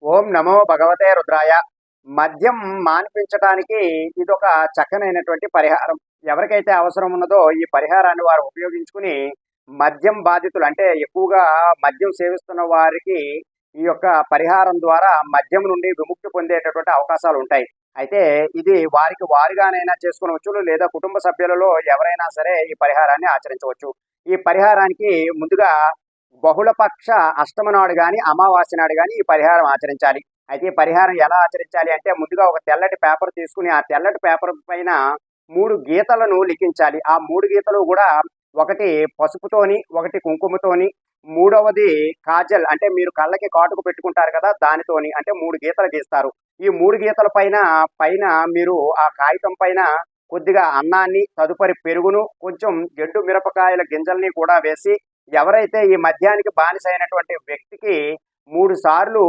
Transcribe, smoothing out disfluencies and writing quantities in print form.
ఓం నమో భగవతే రుద్రాయ. మద్యం మాన్పించటానికి ఇదొక చక్కనైనటువంటి పరిహారం. ఎవరికైతే అవసరం ఉన్నదో ఈ పరిహారాన్ని వారు ఉపయోగించుకుని మద్యం బాధితులు అంటే ఎక్కువగా మద్యం సేవిస్తున్న వారికి ఈ యొక్క పరిహారం ద్వారా మద్యం నుండి విముక్తి పొందేటటువంటి అవకాశాలు ఉంటాయి. అయితే ఇది వారికి వారిగానైనా చేసుకునవచ్చు, లేదా కుటుంబ సభ్యులలో ఎవరైనా సరే ఈ పరిహారాన్ని ఆచరించవచ్చు. ఈ పరిహారానికి ముందుగా బహుళపక్ష అష్టమ నాడు గాని, అమావాస్య నాడు గాని ఈ పరిహారం ఆచరించాలి. అయితే ఈ పరిహారం ఎలా ఆచరించాలి అంటే ముందుగా ఒక తెల్లటి పేపర్ తీసుకుని ఆ తెల్లటి పేపర్ పైన 3 గీతలను లిఖించాలి. ఆ 3 గీతలు కూడా ఒకటి పసుపుతోని, ఒకటి కుంకుమతోని, మూడవది కాజల్ అంటే మీరు కళ్ళకి కాటుక పెట్టుకుంటారు కదా దానితోని అంటే 3 గీతలు గీస్తారు. ఈ 3 గీతల పైన పైన మీరు ఆ కాగితం పైన కొద్దిగా అన్నాన్ని, తదుపరి పెరుగును, కొంచెం ఎండు మిరపకాయల గింజల్ని కూడా వేసి ఎవరైతే ఈ మద్యానికి బానిసైనటువంటి వ్యక్తికి 3 సార్లు